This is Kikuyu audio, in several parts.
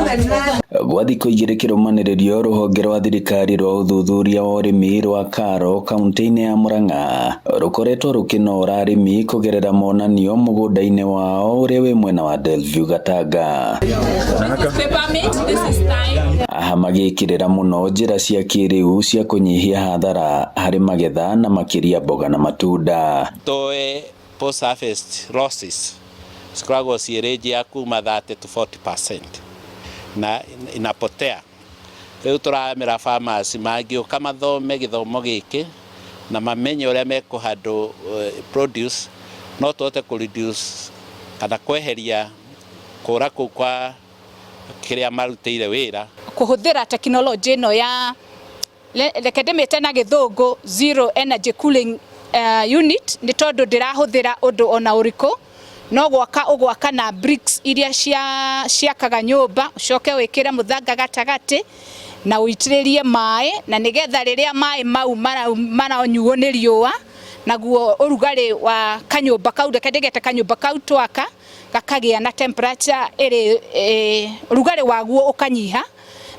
Gwa thikũ igĩrĩ kĩrũmanĩrĩrio rũhonge rwa thirikari rwa ũthuthuria wa ũrĩmi rwa Karo kaunti-inĩ ya Murang'a rũkoretwo rũkĩnora arĩmi kũgerera monanio mũgũnda-inĩ wao ũrĩa wĩ mwena wa Delview Gatanga. Aha magĩkĩrĩra mũno njĩra cia kĩrĩu cia kũnyihia hathara harĩ magetha na makĩria mboga na matunda. Toe post harvest losses sikoragwo ciĩ ya kuma 30 to 40% na inapotea. Rĩu tũramera farmers mangĩũka mathome gĩthomo gĩkĩ na mamenye ũrĩa mekũhandũ produce no tũhote kũ-reduce kana kweheria kũra kũu kwa kĩrĩa marutĩire wĩra. Kũhũthĩra tekinoronjĩ ĩno ya reke ndĩmĩte na gĩthũngũ zero energy cooling unit nĩ tondũ ndĩrahũthĩra ũndũ ona ũrĩkũ no gwaka na bricks iria ciakaga nyũmba ucoke wĩkĩre mũthanga gatagatĩ na ũitĩrĩrie maĩ na nĩgetha rĩrĩa maĩ mau maranyuo nĩ riũa naguo ũrugarĩ wa kanyũmba kau reke ndĩgete kanyũmba kau twaka gakagĩa na temperature ũrugarĩ waguo ũkanyiha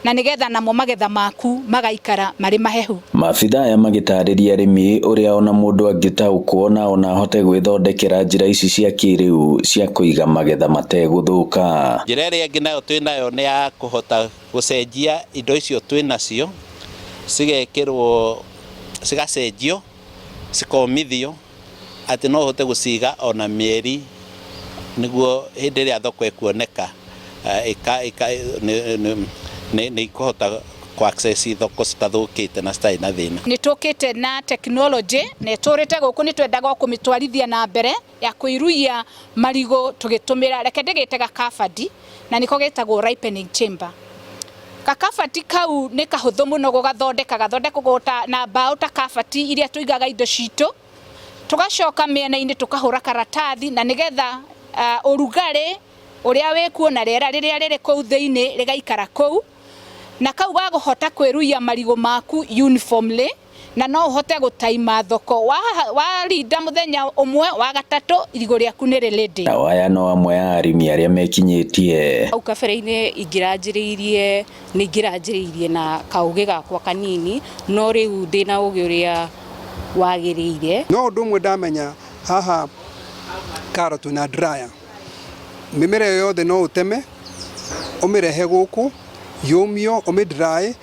na nĩgetha namo magetha maku magaikara marĩ mahehu. Maabitha aya magĩtarĩria arĩmi ũrĩa ona mũndũ angĩtaũkwo na ona ahote gwĩthondekera njĩra ici cia kĩrĩu cia kũiga magetha mategũthũka. Njĩra ĩrĩa ĩngĩ nayo twĩnayo nĩ ya kũhota gũcenjia indo icio twĩnacio cigekĩrwo cigacenjio cikomithio atĩ no ũhote gũciga ona mĩeri nĩguo hĩndĩ ĩrĩa thoko ĩkuoneka nĩ ikuhota ku-access thoko citathũkĩte na citarĩ na thĩna. Nĩ tũkĩte na tekinoronjĩ na tũrĩte gũkũ nĩ twendaga kũmĩtwarithia na mbere ya kũiruia marigũ tũgĩtũmĩra reke ndĩgĩte gakabati na nĩko getagwo ripening chamber. Gakabati kau nĩ kahũthũ mũno gathondekagwo na mbaũ ta kabati iria tũigaga indo citũ tũgacoka mĩena-inĩ tũkahũra karatathi na nĩgetha ũrugarĩ ũrĩa wĩkuo na rĩera rĩrĩa rĩrĩ kũu thĩinĩ rĩgaikara kũu na kau gagũhota kwĩruia marigũ maku uniformly na no ũhote gũtaima thoko warinda mũthenya ũmwe wa gatatũ irigũ rĩaku nĩ ready. Na aya no amwe ya arĩmi arĩa mekinyĩtie. Hau kabere-inĩ ingĩranjĩrĩirie na kaũgĩ gakwa kanini no rĩu ndĩna ũgĩ ũrĩa wagĩrĩire. No ũndũ ũmwe ndamenya haha Karo na dryer mĩmera yothe no ũteme ũmĩrehe gũkũ yũmio ũmĩdry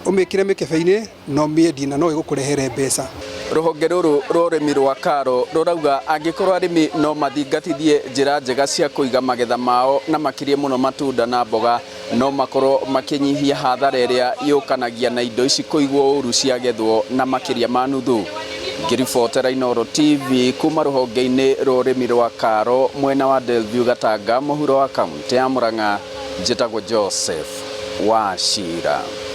ũmĩkĩre mĩkebe-inĩ no mĩendie na no ĩgũkũrehere mbeca. Rũhonge rũrũ rwa ũrĩmi rwa Karo rũrauga angĩkorwo arĩmi no mathingatithie njĩra njega cia kũiga magetha mao na makĩria mũno matunda na mboga no makorwo makĩnyihia hathara ĩrĩa yũkanagia na indo ici kũigwo ũru ciagethwo na makĩria ma nuthu. Ngĩribotera Inooro TV kuma rũhonge-inĩ rwa ũrĩmi rwa Karo mwena wa Delview Gatanga mũhuro wa kaunti ya Murang'a njĩtagwo Joseph Wachira.